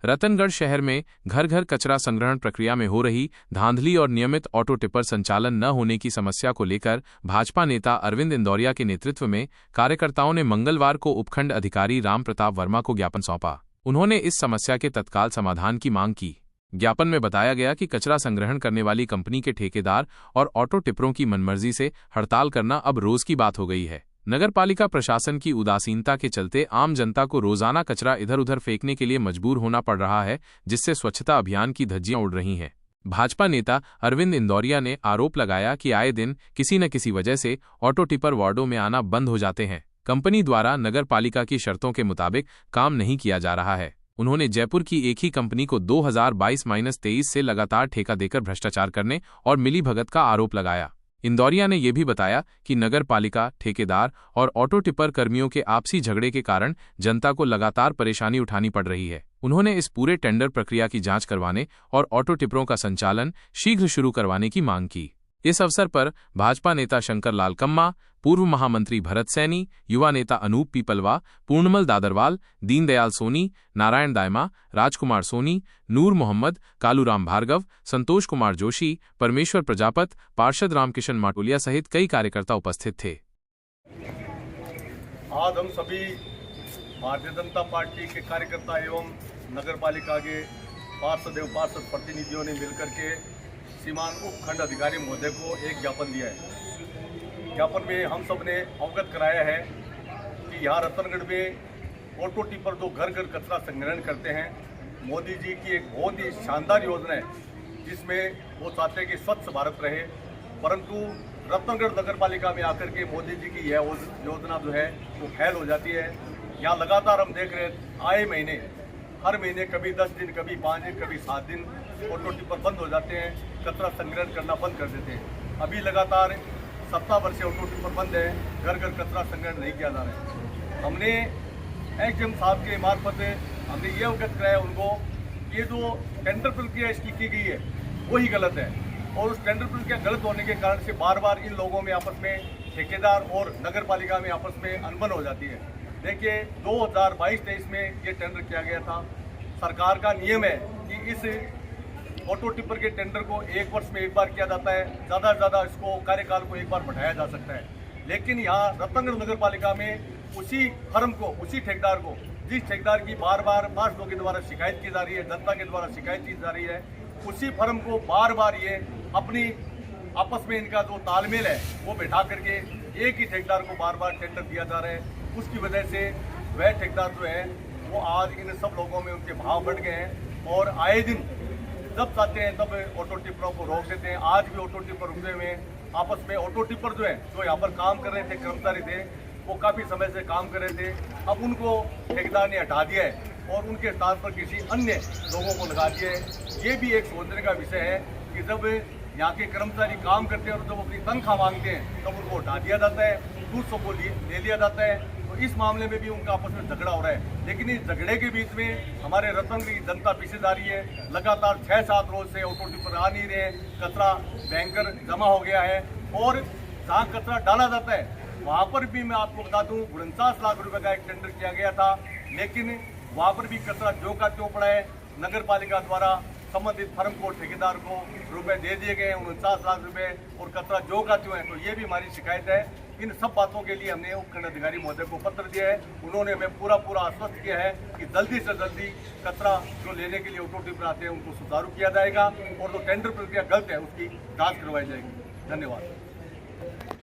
रतनगढ़ शहर में घर घर कचरा संग्रहण प्रक्रिया में हो रही धांधली और नियमित ऑटो टिपर संचालन न होने की समस्या को लेकर भाजपा नेता अरविंद इंदौरिया के नेतृत्व में कार्यकर्ताओं ने मंगलवार को उपखंड अधिकारी राम प्रताप वर्मा को ज्ञापन सौंपा। उन्होंने इस समस्या के तत्काल समाधान की मांग की। ज्ञापन में बताया गया कि कचरा संग्रहण करने वाली कंपनी के ठेकेदार और ऑटो टिपरों की मनमर्जी से हड़ताल करना अब रोज की बात हो गई है। नगरपालिका प्रशासन की उदासीनता के चलते आम जनता को रोजाना कचरा इधर उधर फेंकने के लिए मजबूर होना पड़ रहा है, जिससे स्वच्छता अभियान की धज्जियां उड़ रही हैं। भाजपा नेता अरविंद इंदौरिया ने आरोप लगाया कि आए दिन किसी न किसी वजह से ऑटो टिपर वार्डों में आना बंद हो जाते हैं। कंपनी द्वारा नगरपालिका की शर्तों के मुताबिक काम नहीं किया जा रहा है। उन्होंने जयपुर की एक ही कंपनी को 2022-23 से लगातार ठेका देकर भ्रष्टाचार करने और मिलीभगत का आरोप लगाया। इंदौरिया ने यह भी बताया कि नगर पालिका, ठेकेदार और ऑटो टिपर कर्मियों के आपसी झगड़े के कारण जनता को लगातार परेशानी उठानी पड़ रही है। उन्होंने इस पूरे टेंडर प्रक्रिया की जांच करवाने और ऑटो टिपरों का संचालन शीघ्र शुरू करवाने की मांग की। इस अवसर पर भाजपा नेता शंकर लाल कम्मा, पूर्व महामंत्री भरत सैनी, युवा नेता अनूप पीपलवा, पूर्णमल दादरवाल, दीनदयाल सोनी, नारायण दायमा, राजकुमार सोनी, नूर मोहम्मद, कालूराम भार्गव, संतोष कुमार जोशी, परमेश्वर प्रजापत, पार्षद रामकिशन माटुलिया सहित कई कार्यकर्ता उपस्थित थे। आज हम सभी भारतीय जनता पार्टी के कार्यकर्ता एवं नगर पालिका के पार्षद एवं पार्षद प्रतिनिधियों ने मिलकर के श्रीमान उपखंड अधिकारी महोदय को एक ज्ञापन दिया है। ज्ञापन में हम सब ने अवगत कराया है कि यहाँ रतनगढ़ में ऑटो टिपर जो घर घर कचरा संग्रहण करते हैं, मोदी जी की एक बहुत ही शानदार योजना है, जिसमें वो चाहते हैं कि स्वच्छ भारत रहे। परंतु रतनगढ़ नगर पालिका में आकर के मोदी जी की यह योजना जो है वो फेल हो जाती है। यहाँ लगातार हम देख रहे हैं, आए महीने, हर महीने कभी 10 दिन, कभी 5 दिन, कभी 7 दिन ऑटो टिपर बंद हो जाते हैं, कचरा संग्रहण करना बंद कर देते हैं। अभी लगातार 7 वर्ष से ऑटो टिपर बंद है, घर घर कचरा संग्रहण नहीं किया जा रहा है। हमने एसडीएम साहब के मार्फत हमने ये अवगत कराया उनको, ये जो टेंडर प्रक्रिया इसकी की गई है वही गलत है, और उस टेंडर प्रक्रिया गलत होने के कारण से बार बार इन लोगों में आपस में, ठेकेदार और नगर पालिका में आपस में अनबन हो जाती है। देखिए 2022-23 में ये टेंडर किया गया था। सरकार का नियम है कि इस ऑटो टिपर के टेंडर को 1 वर्ष में एक बार किया जाता है, ज़्यादा से ज़्यादा इसको कार्यकाल को एक बार बढ़ाया जा सकता है। लेकिन यहाँ रतनगढ़ नगर पालिका में उसी फर्म को, उसी ठेकेदार को, जिस ठेकेदार की बार बार पार्षदों के द्वारा शिकायत की जा रही है, जनता के द्वारा शिकायत की जा रही है, उसी फर्म को बार बार ये अपनी आपस में इनका जो तालमेल है वो बैठा करके एक ही ठेकेदार को बार बार टेंडर दिया जा रहा है। उसकी वजह से वह ठेकेदार जो है वो आज इन सब लोगों में उनके भाव बढ़ गए हैं, और आए दिन जब चाहते हैं तब ऑटो टिपरों को रोक देते हैं। आज भी ऑटो टिपर रुके हुए हैं आपस में। ऑटो टिपर जो है, जो यहाँ पर काम कर रहे थे, कर्मचारी थे, वो काफ़ी समय से काम कर रहे थे, अब उनको ठेकेदार ने हटा दिया है और उनके स्थान पर किसी अन्य लोगों को लगा दिया है। ये भी एक सोचने का विषय है कि जब यहाँ के कर्मचारी काम करते हैं और जब अपनी तनख्वाह मांगते हैं तब उनको हटा दिया जाता है, दूसरों को ले लिया जाता है। तो इस मामले में भी उनका आपस में झगड़ा हो रहा है। लेकिन इस झगड़े के बीच में हमारे रतनगढ़ की जनता पीछे जा रही है। लगातार 6-7 रोज से ऑटो टिपर आ नहीं रहे, कचरा बैंकर जमा हो गया है, और जहाँ कचरा डाला जाता है वहाँ पर भी मैं आपको बता दूँ 49 लाख रुपए का एक टेंडर किया गया था, लेकिन वहाँ पर भी कचरा जो का त्यों पड़ा है। नगर पालिका द्वारा संबंधित फर्म को, ठेकेदार को रुपए दे दिए गए हैं 49 लाख रुपए, और कचरा जो का त्यों है। तो ये भी हमारी शिकायत है। इन सब बातों के लिए हमने उपखंड अधिकारी महोदय को पत्र दिया है। उन्होंने हमें पूरा आश्वस्त किया है कि जल्दी से जल्दी कचरा जो लेने के लिए ऑटो टिपर आते हैं उनको सुचारू किया जाएगा, और जो टेंडर प्रक्रिया गलत है उसकी जांच करवाई जाएगी। धन्यवाद।